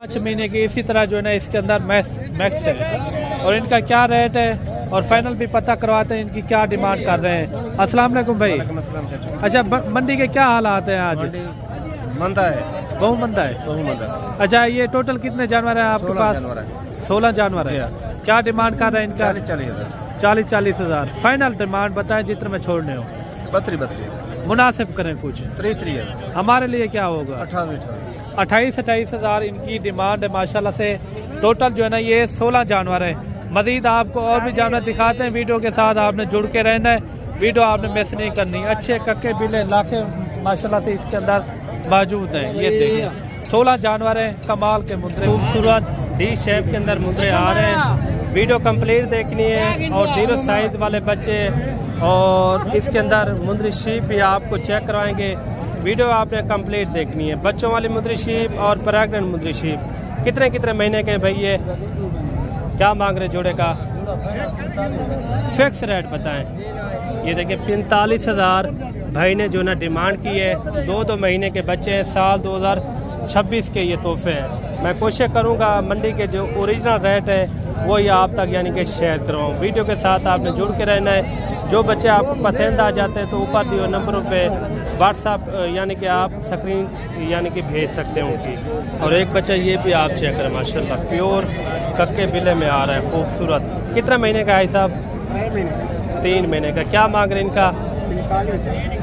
5 महीने की इसी तरह जो है ना इसके अंदर मैक्स है। और इनका क्या रेट है और फाइनल भी पता करवाते हैं इनकी क्या डिमांड कर रहे हैं। अस्सलाम वालेकुम भाई। अच्छा, मंडी के क्या हालात हैं आज? मंदा है, बहुत मंदा है। अच्छा, ये टोटल कितने जानवर हैं आपके पास? 16 जानवर है। क्या डिमांड कर रहे हैं इनका? 40-40 हज़ार। फाइनल डिमांड बताएं जितने में छोड़ने हो। 32 मुनासिब करें कुछ। 3 है। हमारे लिए क्या होगा? 28-28 हज़ार इनकी डिमांड है माशाल्लाह से। टोटल जो है ना ये 16 जानवर है। मजीद आपको और भी जानवर दिखाते हैं। वीडियो के साथ आपने जुड़ के रहना है, वीडियो आपने मिस नहीं करनी। अच्छे कक्के बिले लाखे माशाल्लाह से इसके अंदर मौजूद हैं। ये देखिए 16 जानवर हैं, कमाल के मुद्रे, खूबसूरत डी शेप के अंदर मुद्रे आ रहे हैं। वीडियो कंप्लीट देखनी है और 0 साइज वाले बच्चे और इसके अंदर मुंदरी शीप भी आपको चेक करवाएंगे। वीडियो आपने कंप्लीट देखनी है। बच्चों वाली मुंदरी शीप और प्रेग्नेंट मुंदरी शीप कितने महीने के हैं भाई? ये क्या मांग रहे जोड़े का? फिक्स रेट बताएं। ये देखिए 45 हज़ार भाई ने जो ना डिमांड की है। 2 महीने के बच्चे हैं। साल 2026 के ये तोहफे हैं। मैं कोशिश करूँगा मंडी के जो ओरिजिनल रेट है वही आप तक यानी कि शेयर करवाऊँ। वीडियो के साथ आपने जुड़ के रहना है। जो बच्चे आपको पसंद आ जाते हैं तो ऊपर दिए नंबरों पे व्हाट्सअप यानी कि आप स्क्रीन यानी कि भेज सकते हैं उनकी। और एक बच्चा ये भी आप चेक करें माशाल्लाह प्योर कक्के बिले में आ रहा है, खूबसूरत। कितने महीने का है साहब? 3 महीने का। क्या मांग रहे इनका?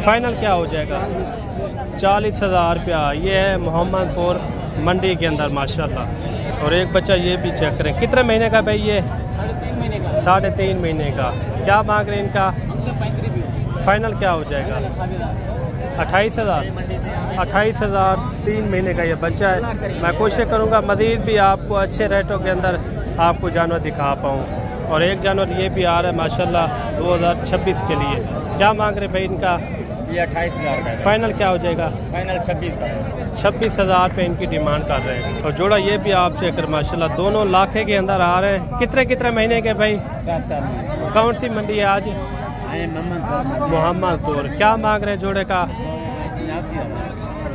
फाइनल क्या हो जाएगा? 40 हज़ार रुपया। ये है मोहम्मदपुर मंडी के अंदर माशाल्लाह। और एक बच्चा ये भी चेक करें। कितने महीने का भाई? ये 3.5 महीने का। क्या मांग रहे हैं इनका? फाइनल क्या हो जाएगा? 28 हज़ार। 28 हज़ार 3 महीने का ये बच्चा है। मैं कोशिश करूँगा मज़ीद भी आपको अच्छे रेटों के अंदर आपको जानवर दिखा पाऊँ। और एक जानवर ये भी आ रहा है माशाल्लाह 2026 के लिए। क्या मांग रहे भाई इनका? ये 28 हज़ार का। फाइनल क्या हो जाएगा? फाइनल 26 का। 26 हज़ार पे इनकी डिमांड कर रहे हैं। और जोड़ा ये भी आप चेक कर माशाल्लाह दोनों लाखे के अंदर आ रहे हैं। कितने महीने के भाई? 4 कौन सी मंडी है आज? मोहम्मदपुर। क्या मांग रहे हैं जोड़े का?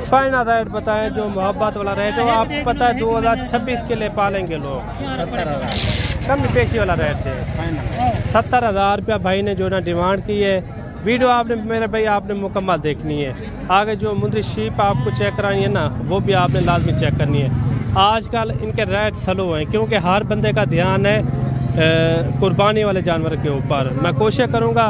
फाइनल रेट बताएं जो मोहब्बत वाला रेट हो। आपको पता है 2026 के लिए पालेंगे लोग। 70,000 कम पेशी वाला रेट है। 70,000 रुपया भाई ने जो ना डिमांड की है। वीडियो आपने मेरे भाई आपने मुकम्मल देखनी है। आगे जो मुंदरी शीप आपको चेक करानी है ना वो भी आपने लाजमी चेक करनी है। आजकल इनके रेट स्लो हैं क्योंकि हर बंदे का ध्यान है कुर्बानी वाले जानवर के ऊपर। मैं कोशिश करूँगा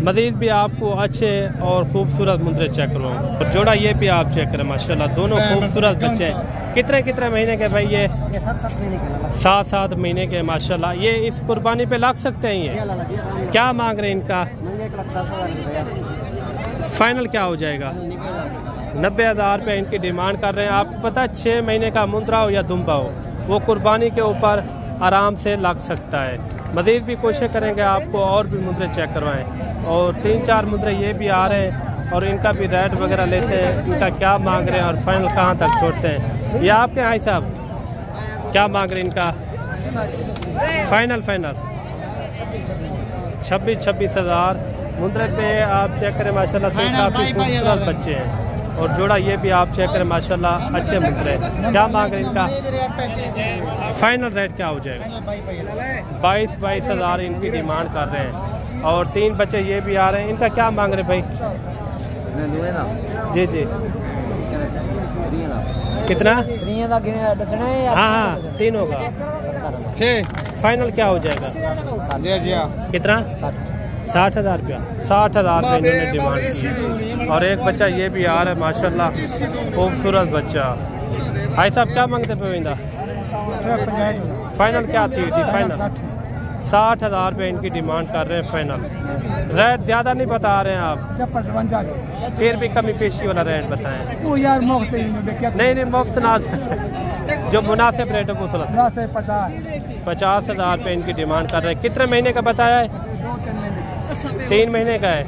मज़ीद भी आपको अच्छे और खूबसूरत मुंदरे चेक करवाऊँ। और जोड़ा ये भी आप चेक करें माशाल्लाह दोनों खूबसूरत बच्चे हैं। कितने महीने के भाई? ये 7 महीने के माशाल्लाह। ये इस कुर्बानी पे लग सकते हैं। ये क्या मांग रहे हैं इनका? फाइनल क्या हो जाएगा? 90 हज़ार रुपये इनकी डिमांड कर रहे हैं। आपको पता है 6 महीने का मुंदरा हो या दुम्बा हो वो कुर्बानी के ऊपर आराम से लग सकता है। मज़ीद भी कोशिश करेंगे आपको और भी मुंदरे चेक करवाएं। और 3-4 मुंदरे ये भी आ रहे हैं और इनका भी रेट वगैरह लेते हैं। इनका क्या मांग रहे हैं और फाइनल कहाँ तक छोड़ते हैं। ये आपके भाई साहब क्या मांग रहे हैं इनका? फाइनल 26 हज़ार मुंदरे पे आप चेक करें माशाल्लाह से काफ़ी खूबसूरत बच्चे हैं। और जोड़ा ये भी आप चेक करें माशाल्लाह अच्छे मुंदरे। क्या मांग रहे हैं इनका? फाइनल रेट क्या हो जाएगा? 22 हज़ार इनकी डिमांड कर रहे हैं। और 3 बच्चे ये भी आ रहे हैं। इनका क्या मांग रहे भाई? जी कितना? हाँ 3 होगा। फाइनल क्या हो जाएगा? कितना? 60 हज़ार रुपया। 60 हज़ार रुपये इन्होंने डिमांड की। और एक बच्चा ये भी आ रहा है माशाल्लाह खूबसूरत बच्चा। भाई साहब क्या मांगते पे? फाइनल क्या थी? फाइनल 60 हज़ार रुपये इनकी डिमांड कर रहे हैं। फाइनल रेट ज़्यादा नहीं बता रहे हैं आप? फिर भी कमी पेशी वाला रेट बताएं। वो यार मुफ्त नहीं मुफ्त ना जो मुनासिब रेट है वो थोड़ा 50 हज़ार रुपये इनकी डिमांड कर रहे हैं। कितने महीने का बताया है? 3 महीने का है।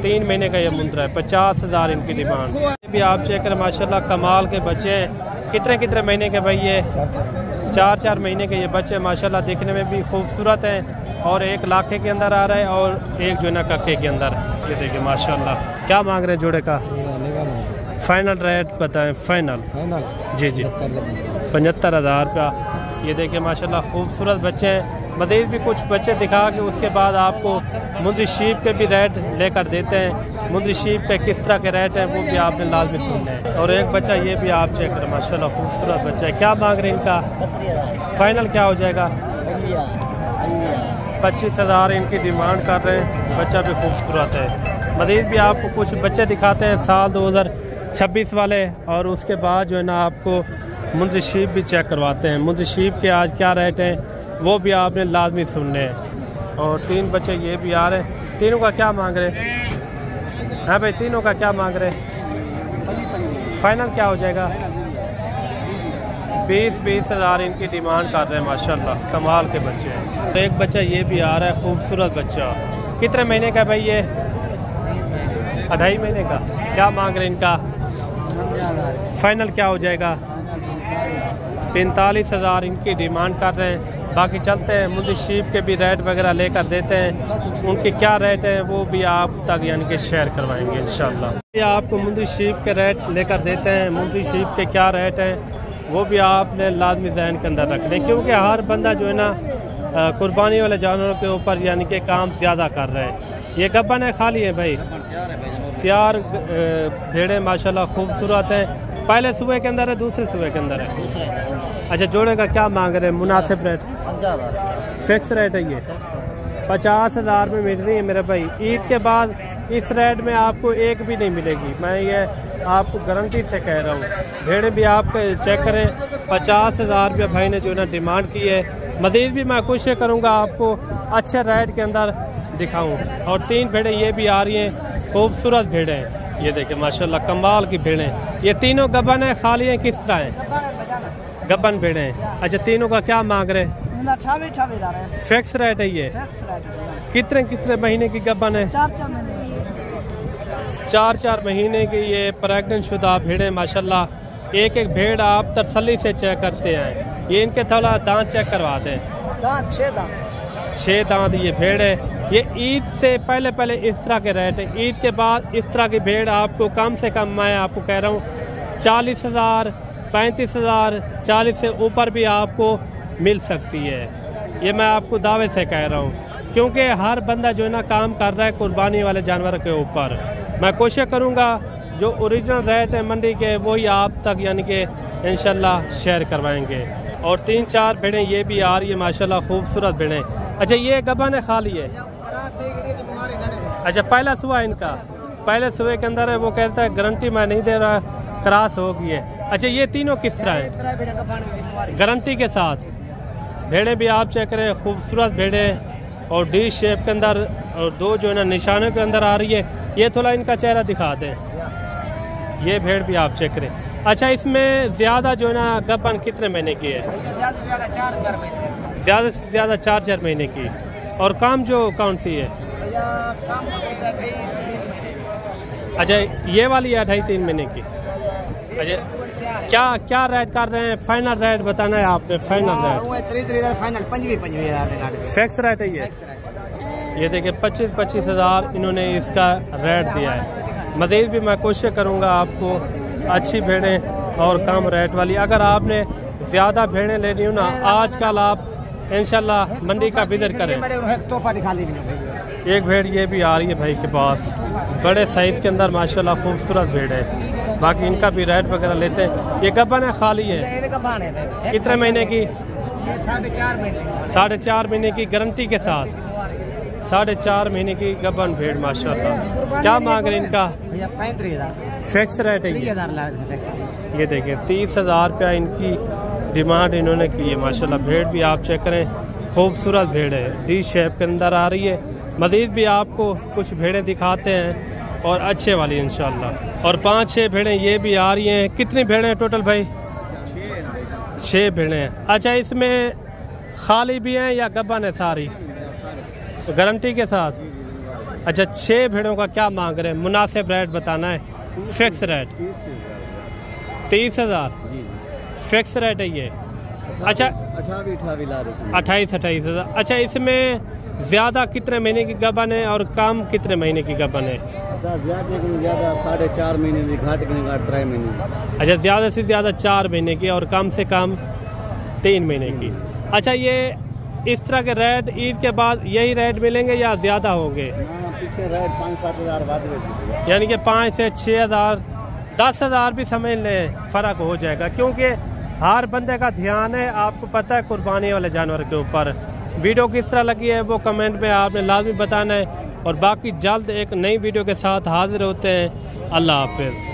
3 महीने का ये मुंदरा है। 50 हज़ार इनकी डिमांड। भी आप चेक करें माशाल्लाह कमाल के बच्चे हैं। कितने महीने के भाई? ये 4 महीने के ये बच्चे माशाल्लाह देखने में भी खूबसूरत हैं। और एक लाखे के अंदर आ रहा है और एक जो है ना कक्के के अंदर। ये देखिए माशाल्लाह। क्या मांग रहे हैं जोड़े का? फाइनल रेट बताएं। फाइनल जी 75,000 रुपया। ये देखिए माशाल्लाह खूबसूरत बच्चे हैं। मज़ीद भी कुछ बच्चे दिखा के उसके बाद आपको मुंजी शीप के भी रेट लेकर देते हैं। मुंजी शीप के किस तरह के रेट हैं वो भी आपने लाजमी सुनना है। और एक बच्चा ये भी आप चेक करें, माशाल्लाह खूबसूरत बच्चा है। क्या मांग रहे हैं इनका? फाइनल क्या हो जाएगा? 25,000 इनकी डिमांड कर रहे हैं। बच्चा भी खूबसूरत है। मज़ीद भी आपको कुछ बच्चे दिखाते हैं साल 2026 वाले, और उसके बाद जो है ना आपको मुंजी शीप भी चेक करवाते हैं। मुंजी शीप के आज क्या रेट हैं वो भी आपने लाजमी सुनने हैं। और 3 बच्चे ये भी आ रहे हैं। तीनों का क्या मांग रहे हैं? हाँ भाई, तीनों का क्या मांग रहे हैं? फाइनल क्या हो जाएगा? 20,000 इनकी डिमांड कर रहे हैं। माशाल्लाह कमाल के बच्चे हैं। एक बच्चा ये भी आ रहा है, खूबसूरत बच्चा। कितने महीने का भाई ये? 2.5 महीने का। क्या मांग रहे हैं इनका? फाइनल क्या हो जाएगा? 45,000 इनकी डिमांड कर रहे हैं। बाकी चलते हैं मुंजी शीप के भी रेट वगैरह लेकर देते हैं। उनके क्या रेट हैं वो भी आप तक यानी कि शेयर करवाएंगे इंशाल्लाह। ये आपको मुंजी शीप के रेट लेकर देते हैं। मुंजी शीप के क्या रेट हैं वो भी आपने लाजमी ज़हन के अंदर रखने, क्योंकि हर बंदा जो है ना कुर्बानी वाले जानवरों के ऊपर यानी कि काम ज़्यादा कर रहे हैं। ये गब्बन है, खाली है भाई? तैयार भेड़ें माशाल्लाह खूबसूरत है। पहले सुबह के अंदर है, दूसरे सुबह के अंदर है? अच्छा, जोड़े का क्या मांग रहे हैं? मुनासिब रेट? 50,000 फिक्स रेट है। ये 50,000 में मिल रही है मेरे भाई। ईद के बाद इस रेट में आपको एक भी नहीं मिलेगी, मैं ये आपको गारंटी से कह रहा हूँ। भेड़ें भी आप चेक करें, 50,000 रुपये भाई ने जो है ना डिमांड की है। मज़ीद भी मैं कोशिश करूँगा आपको अच्छे रेट के अंदर दिखाऊँ। और 3 भेड़ें ये भी आ रही हैं, खूबसूरत भेड़ें हैं। ये देखिए माशाल्लाह कमाल की भेड़ें। ये तीनों गबन है, खाली है? किस तरह है? गबन भेड़ें हैं। अच्छा, तीनों का क्या मांग रहे हैं? फिक्स रेट है ये? कितने कितने महीने की गबन है? 4 महीने की ये प्रेग्नेंट शुदा भेड़ें माशाल्लाह। एक एक भेड़ आप तसल्ली से चेक करते हैं। ये इनके थोड़ा दांत चेक करवा दें। 6 दांत ये भेड़ है। ये ईद से पहले इस तरह के रेट है। ईद के बाद इस तरह की भेड़ आपको कम से कम, मैं आपको कह रहा हूँ 40,000, 35,000, 40 से ऊपर भी आपको मिल सकती है। ये मैं आपको दावे से कह रहा हूँ, क्योंकि हर बंदा जो है ना काम कर रहा है कुर्बानी वाले जानवर के ऊपर। मैं कोशिश करूँगा जो ओरिजिनल रेट है मंडी के वही आप तक यानी कि इंशाल्लाह शेयर करवाएंगे। और 3-4 भेड़ें ये भी आ रही है माशाल्लाह, खूबसूरत भेड़ें। अच्छा, ये गबन है, खाली है? अच्छा, पहला सुबह इनका? पहले सुबह के अंदर है। वो कहता है गारंटी मैं नहीं दे रहा, क्रॉस हो गई है। अच्छा, ये तीनों किस तरह है? गारंटी के साथ भेड़ें भी आप चेक करें, खूबसूरत भेड़ें और डी शेप के अंदर, और 2 जो है ना निशानों के अंदर आ रही है। ये थोड़ा इनका चेहरा दिखा दें। ये भेड़ भी आप चेक करें। अच्छा, इसमें ज़्यादा जो है ना गबन कितने महीने की है? ज़्यादा से ज़्यादा 4 महीने की। और काम जो कौन सी है? अच्छा, ये वाली है 2.5-3 महीने की। अच्छा, क्या रेट कर रहे हैं? फाइनल रेट बताना है आपने। फाइनल रेट फिक्स रेट है ये देखिए 25,000 इन्होंने इसका रेट दिया है। मज़ीद भी मैं कोशिश करूँगा आपको अच्छी भेड़ें और कम रेट वाली। अगर आपने ज़्यादा भेड़ें लेनी हो ना, आजकल आप इंशाल्लाह मंडी का विजिट करें। एक भेड़ ये भी आ रही है भाई के पास, बड़े साइज के अंदर माशाल्लाह खूबसूरत भेड़ है। बाकी इनका भी रेट वगैरह लेते हैं। ये गबन है, खाली है? कितने महीने की? 4.5 महीने की गारंटी के साथ। 4.5 महीने की गबन भेड़ माशाल्लाह। क्या मांग रहे इनका? 35,000 फिक्स रेट है। ये देखिए 30,000 रुपया इनकी डिमांड इन्होंने की है माशाल्लाह। भेड़ भी आप चेक करें, खूबसूरत भेड़ है, डी शेप के अंदर आ रही है। मज़ीद भी आपको कुछ भेड़ें दिखाते हैं और अच्छे वाली इंशाल्लाह। और 5-6 भेड़ें ये भी आ रही हैं। कितनी भेड़ें हैं टोटल भाई? 6 भेड़ें हैं। अच्छा, इसमें खाली भी हैं या गबन है सारी? गारंटी के साथ। अच्छा, 6 भेड़ों का क्या मांग रहे हैं? मुनासिब रेट बताना है। फिक्स रेट 30,000 फिक्स रेट है ये। अच्छा, 28,000। अच्छा, इसमें ज़्यादा कितने महीने की गबन है और कम कितने महीने की गबन है? ज़्यादा 4.5 महीने की, घाट 3 महीने। अच्छा, ज़्यादा से ज़्यादा 4 महीने की और कम से कम 3 महीने की। अच्छा, ये इस तरह के रेट ईद के बाद यही रेट मिलेंगे या ज़्यादा होंगे? पीछे रेट 5-7 हज़ार बाद, यानी कि 5 से 6 हज़ार 10 हज़ार भी समझ लें फ़र्क हो जाएगा, क्योंकि हर बंदे का ध्यान है, आपको पता है, कुर्बानी वाले जानवर के ऊपर। वीडियो किस तरह लगी है वो कमेंट में आपने लाजमी बताना है, और बाकी जल्द एक नई वीडियो के साथ हाजिर होते हैं। अल्लाह हाफिज़।